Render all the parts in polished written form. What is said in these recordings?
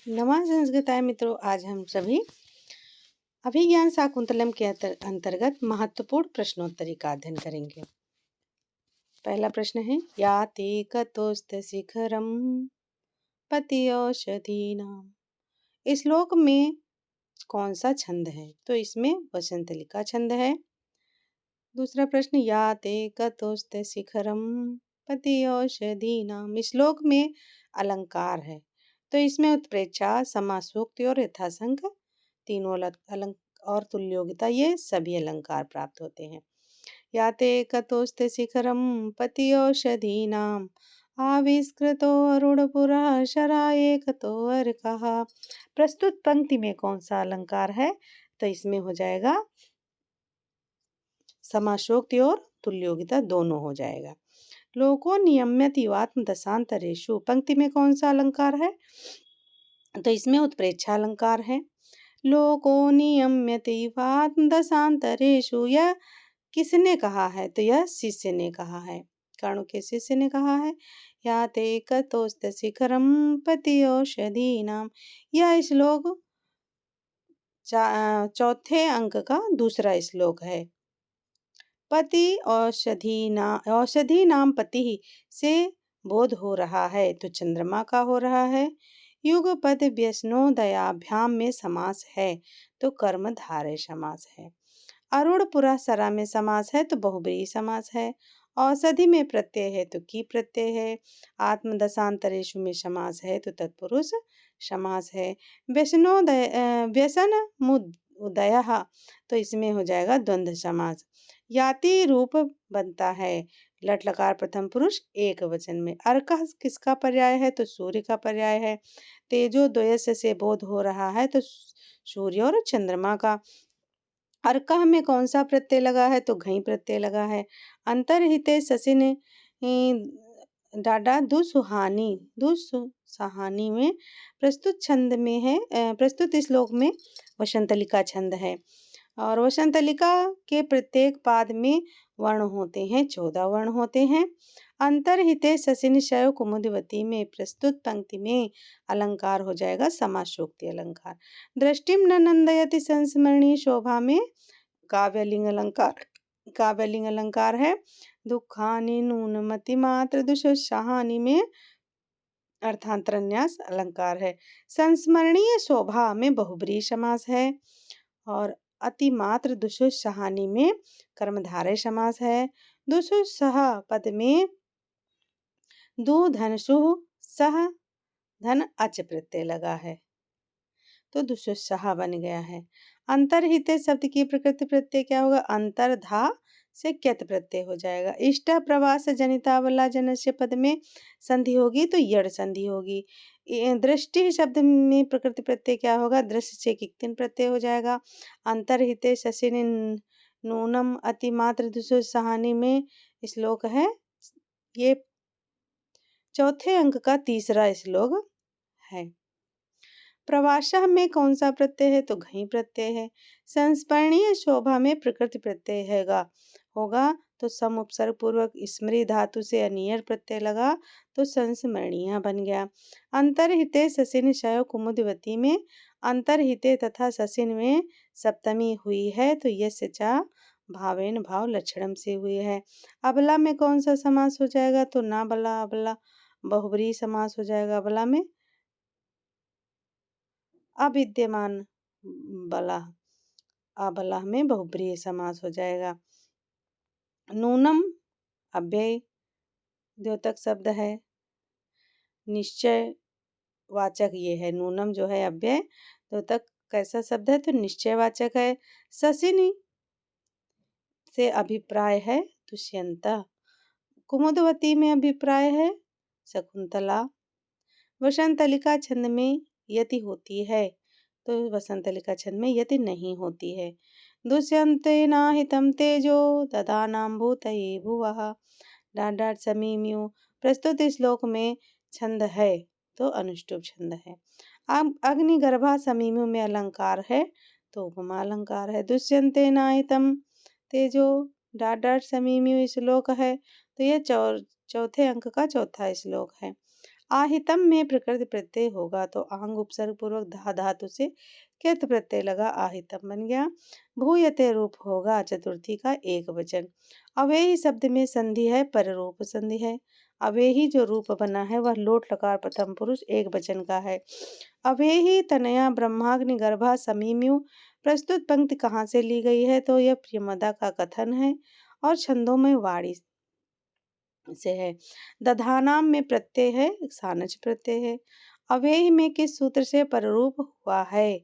नमः संस्कृताय मित्रों, आज हम सभी अभिज्ञान शाकुंतलम के अंतर्गत महत्वपूर्ण प्रश्नोत्तरी का अध्ययन करेंगे। पहला प्रश्न है, या ते कतोस्त शिखरम पति औषधीनाम। इस श्लोक में कौन सा छंद है? तो इसमें वसंतलिका छंद है। दूसरा प्रश्न, या ते कतोस्त शिखरम पति औषधीनाम। इस श्लोक में अलंकार है, तो इसमें उत्प्रेक्षा, समासोक्ति और यथासंख्य तीनों और तुल्योगिता, ये सभी अलंकार प्राप्त होते हैं। याते कतोस्ते शिखरम पति औषधीनाम आविष्कृतो अरुणपुरा शराये कतो अर्कः। प्रस्तुत पंक्ति में कौन सा अलंकार है? तो इसमें हो जाएगा समासोक्ति और तुल्योगिता, दोनों हो जाएगा। लोको नियम्यत युवात्म दशांतरेषु, पंक्ति में कौन सा अलंकार है? तो इसमें उत्प्रेक्षा अलंकार है। लोको नियम्यते युवात्म दशांतरेषु, यह किसने कहा है? तो यह शिष्य ने कहा है, कर्ण के शिष्य ने कहा है। या ते कतोस्त शिखरम पति औषधीनाम। यह श्लोक चौथे अंक का दूसरा श्लोक है। पति औषधि नाम पति से बोध हो रहा है, तो चंद्रमा का हो रहा है। युगपद व्यसनोदयाभ्याम में समास है, तो कर्मधारय समास है। अरुणपुरा सरा में समास है, तो बहुब्रीहि समास है। औषधि में प्रत्यय है, तो की प्रत्यय है। आत्मदशांतरेषु में समास है, तो तत्पुरुष समास है। व्यसन उदय, तो इसमें हो जाएगा द्वंद्व समास। याति रूप बनता है, लट लकार प्रथम पुरुष एक वचन में। अर्क किसका पर्याय है? तो सूर्य का पर्याय है। तेजो द्वयस से बोध हो रहा है, तो सूर्य और चंद्रमा का। अर्क में कौन सा प्रत्यय लगा है? तो घई प्रत्यय लगा है। अंतरहिते ससिन डाडा दुसुहानी में प्रस्तुत छंद में है। प्रस्तुत श्लोक में वसंतलिका छंद है, और वसंतलिका के प्रत्येक पाद में वर्ण होते हैं, 14 वर्ण होते हैं। अंतरहिते ससिन शैव कुमुदवती में प्रस्तुत पंक्ति में अलंकार हो जाएगा समासोक्ति अलंकार। दृष्टिम न नंदयति संस्मरणीय शोभा में काव्यलिंग अलंकार है। दुखानि नूनमति मात्र दुषहानि में अर्थांतरन्यास अलंकार है। संस्मरणीय शोभा में बहुब्रीहि समास है, और अतिमात्र दुषहानि में कर्मधारय समास है। दुषुसह पद में दु धन सुह सह धन अच प्रत्यय लगा है, तो दुषुसह बन गया है। अंतरहिते शब्द की प्रकृति प्रत्यय क्या होगा? अंतर्धा से क्यत प्रत्यय हो जाएगा। इष्ट प्रवास जनितावला जनस्य पद में संधि होगी, तो यड़ संधि होगी। दृष्टि शब्द में प्रकृति प्रत्यय क्या होगा? दृश्य से किक्तिन प्रत्यय हो जाएगा। अंतरहिते शशिन नूनम अतिमात्र दुषहानि में श्लोक है। ये चौथे अंक का तीसरा श्लोक है। प्रवासः में कौन सा प्रत्यय है? तो घई प्रत्यय है। संस्मरणीय शोभा में प्रकृति प्रत्यय होगा, तो सम उपसर्ग पूर्वक स्मृति धातु से अनियर प्रत्यय लगा, तो संस्मरणीय बन गया। अंतरहिते ससिन शयो कुमुदवती में अंतरहिते तथा ससिन में सप्तमी हुई है, तो यस्य चा भावेन भाव लक्षणम से हुई है। अबला में कौन सा समास हो जाएगा? तो ना बला अबला बहुब्रीहि समास हो जाएगा। अबला में अविद्यमान बला, अबला में बहुब्रीहि समास हो जाएगा। नूनम अव्यय द्योतक शब्द है, निश्चय वाचक ये है। नूनम जो है अव्यय द्योतक कैसा शब्द है? तो निश्चय वाचक है। ससिनी से अभिप्राय है दुष्यंता। कुमुदवती में अभिप्राय है शकुंतला। वसंतलिका छंद में यति होती है, तो वसंतलिका छंद में यति नहीं होती है। दुष्यंते नाहितं तेजो ददानां भूतये भुवः। डांट डांट समीम्यु प्रस्तुत श्लोक में छंद है, तो अनुष्टुप छंद है। अब अग्निगर्भा समीम्यु में अलंकार है, तो उपमा अलंकार है। दुष्यंते नाहितं तेजो डांट डांट समीम्यु श्लोक है, तो यह चौथे अंक का चौथा श्लोक है। आहितम में प्रकृति प्रत्यय होगा तो आंग उपसर्ग पूर्वक धा धातु से कृत प्रत्यय लगा, आहितम बन गया। भूयते रूप होगा चतुर्थी का एक वचन। अवेही शब्द में संधि है, पर रूप संधि है। अवेही जो रूप बना है वह लोट लकार प्रथम पुरुष एक वचन का है। अवेही तनया ब्रह्माग्नि गर्भा समीम्यु। प्रस्तुत पंक्ति कहाँ से ली गई है तो यह प्रियमदा का कथन है और छंदों में वाणी से है। दधानाम में प्रत्यय है, सानच प्रत्यय है। अवेही में किस सूत्र से पररूप हुआ है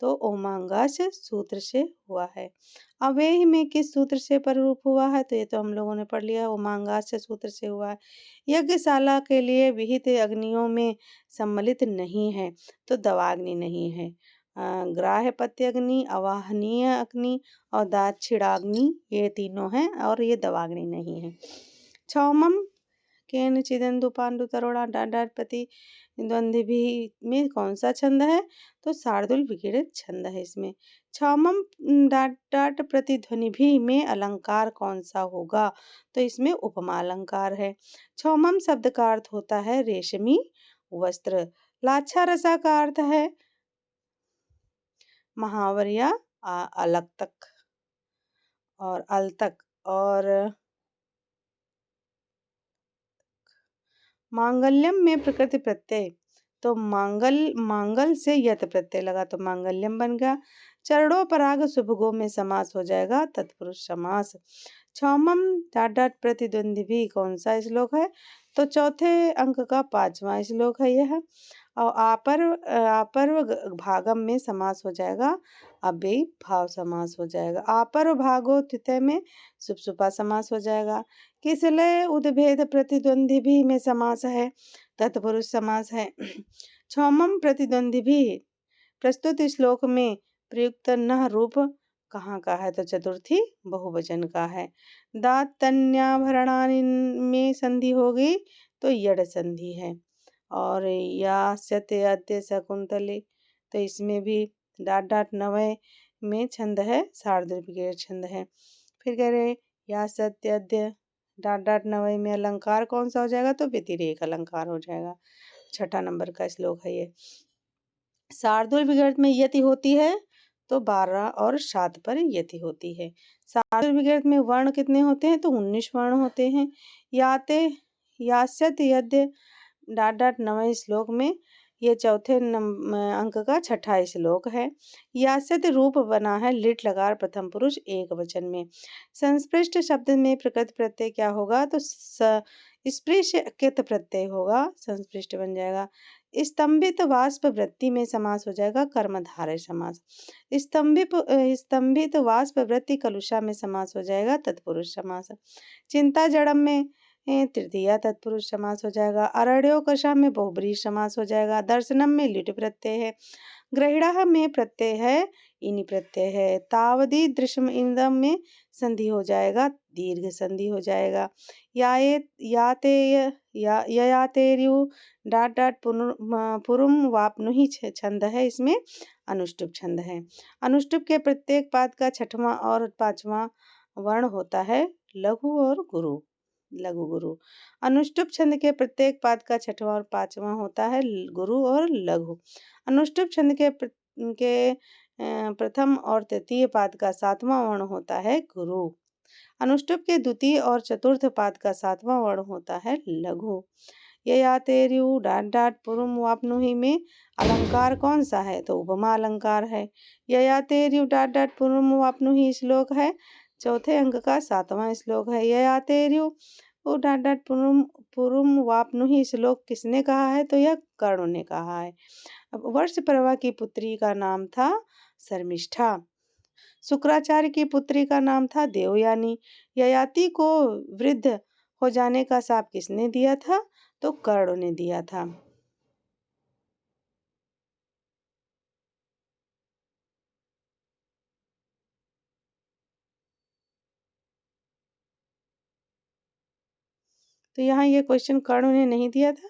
तो ओमांगास सूत्र से हुआ है। अवेही में किस सूत्र से पररूप हुआ है तो ये तो हम लोगों ने पढ़ लिया, ओमांगास सूत्र से हुआ है। यज्ञशाला के लिए विहित अग्नियों में सम्मिलित नहीं है तो दवाग्नि नहीं है। ग्राह्य पत्य अग्नि, अवाहनीय अग्नि और दाक्षिणाग्नि ये तीनों हैं और ये दवाग्नि नहीं है। क्षौमम केन चिदंदु पांडु तरोड़ा डाट डाट प्रति द्वंद्वी में कौन सा छंद है तो शार्दुल विकिरित छंद है इसमें। क्षौमम डाट डाट प्रतिध्वनि भी में अलंकार कौन सा होगा तो इसमें उपमा अलंकार है। क्षौमम शब्द का अर्थ होता है रेशमी वस्त्र। लाछा रसा का अर्थ है महावर या अलक्तक और अलतक। और मांगल्यम में प्रकृति प्रत्यय तो मांगल से यत प्रत्यय लगा तो मांगल्यम बन गया। चरणों पराग शुभगो में समास हो जाएगा तत्पुरुष समास। क्षौमम डाट डाट प्रतिद्वंद्वी कौन सा श्लोक है तो चौथे अंक का 5वां श्लोक है यह। और आपर्व भागम में समास हो जाएगा, अव्ययी भाव समास हो जाएगा। आपर्व भागो तृतीय में सुपसुपा समास हो जाएगा। किस लय उद्भेद प्रतिद्वंदी भी में समास है तत्पुरुष समास है। क्षौमम प्रतिद्वंदी भी प्रस्तुत श्लोक में प्रयुक्त न रूप कहाँ का है तो चतुर्थी बहुवचन का है। दातन्याभरणानि में संधि हो गई तो यड़ संधि है। और या सत्य अद्य शकुंतले तो इसमें भी डाट डाट नवय में छंद है, सार्वधातुक छंद है। फिर कह रहे या सत्य अद्य डाट डाट नवय में अलंकार कौन सा हो जाएगा तो व्यतिरेक अलंकार हो जाएगा। 6 नंबर का श्लोक है ये। शार्दुल विगत में यति होती है तो 12 और 7 पर यति होती है। शार्दुल विगत में वर्ण कितने होते हैं तो 19 वर्ण होते हैं। याते यास्यत यद्य डाट डाट नवे श्लोक में ये चौथे अंक का 6ठा श्लोक है। यास्यत रूप बना है लिट लगार प्रथम पुरुष एक वचन में। संस्पृष्ट शब्द में प्रकृत प्रत्यय क्या होगा तो स्पृश कृत प्रत्यय होगा, संस्पृष्ट बन जाएगा। स्तंभित वाष्प वृत्ति में समास हो जाएगा कर्मधारय समास। स्तंभित वाष्प वृत्ति कलुषा में समास हो जाएगा तत्पुरुष समास। चिंता जड़म में तृतीया तत्पुरुष समास हो जाएगा। अरण्योकशा में बहुब्रीहि समास हो जाएगा। दर्शनम में लिट प्रत्यय है। ग्रहिणः में प्रत्यय है, इनि प्रत्यय है। तावदी दृश्यम इंदम में संधि हो जाएगा, दीर्घ संधि हो जाएगा। ययातेर्यु डाट डाट पुरुम वापनुहि छंद है, इसमें अनुष्टुप छंद है। अनुष्टुप के प्रत्येक पाद का 6वां और 5वां वर्ण होता है लघु और गुरु, लघु गुरु। अनुष्टुप छंद के प्रत्येक पाद का 6वां और 5वां होता है गुरु और लघु। अनुष्टुप छंद के प्रथम और तृतीय पाद का 7वां वर्ण होता है गुरु। अनुष्टुप के द्वितीय और चतुर्थ पाद का 7वां वर्ण होता है लघु। ययातेर्यु डाट डाट पुरुम वापनुहि में अलंकार कौन सा है तो उपमा अलंकार है। ययातेर्यु डाट डाट पुरुम वापनुहि श्लोक है, चौथे अंक का 7वां श्लोक है। ययातेर्यु डाट डाट पुरुम वापनुहि श्लोक किसने कहा है तो यह कर्ण ने कहा है। अब वर्ष परवा की पुत्री का नाम था शर्मिष्ठा। शुक्राचार्य की पुत्री का नाम था देवयानी। ययाति को वृद्ध हो जाने का शाप किसने दिया था तो कर्ण ने दिया था। तो यहाँ ये क्वेश्चन कर्ण ने नहीं दिया था,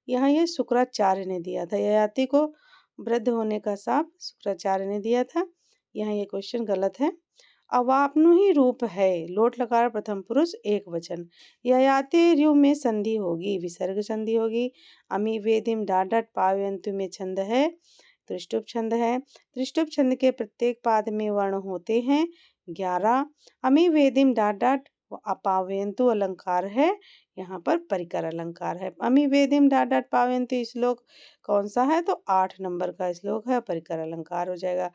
यहाँ ये शुक्राचार्य ने दिया था। ययाति को वृद्ध होने का शाप शुक्राचार्य ने दिया था, यहाँ ये क्वेश्चन गलत है। अवाप्नुहि रूप है, लोट लकार प्रथम पुरुष एक वचन। ययाति र्यु में संधि होगी, विसर्ग संधि होगी। अमी वेदिम डाट डाट पावयंतु में छंद है, त्रिष्टुप छंद है। त्रिष्टुप छंद के प्रत्येक पाद में वर्ण होते हैं 11। अमी वेदिम डाट डाट अपावयंतु अलंकार है, यहाँ पर परिकर अलंकार है। अमी वेदिम डाट डाट पावयंतु श्लोक कौन सा है, तो 8 नंबर का श्लोक है, परिकर अलंकार हो जाएगा।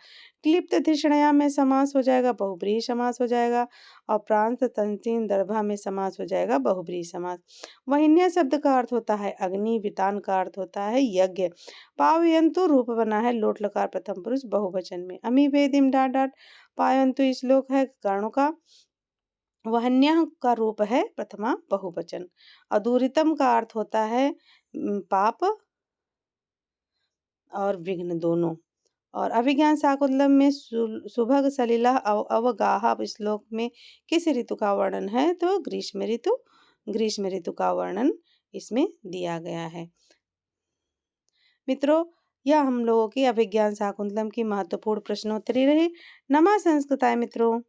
क्लिप्त धिषणया में समास हो जाएगा, बहुब्रीहि समास हो जाएगा। और प्रांत तंतीन दर्भा में समास हो जाएगा, बहुब्रीहि समास। वहिन्य शब्द का अर्थ होता है अग्नि, वितान का अर्थ होता है यज्ञ। पावयंतु रूप बना है लोट लकार प्रथम पुरुष बहुवचन में। अमी वेदिम डाट डाट पावयंतु श्लोक है कर्णों का। वहन्य का रूप है प्रथमा बहुवचन। अदूरितम का अर्थ होता है पाप और विघ्न दोनों। और अभिज्ञान शाकुंतलम में सुभग सलिला अवगाह श्लोक में किस ऋतु का वर्णन है, तो ग्रीष्म ऋतु। ग्रीष्म ऋतु का वर्णन इसमें दिया गया है। मित्रों, यह हम लोगों की अभिज्ञान शाकुंतलम की महत्वपूर्ण प्रश्नोत्तरी रही। नमः संस्कृताय मित्रों।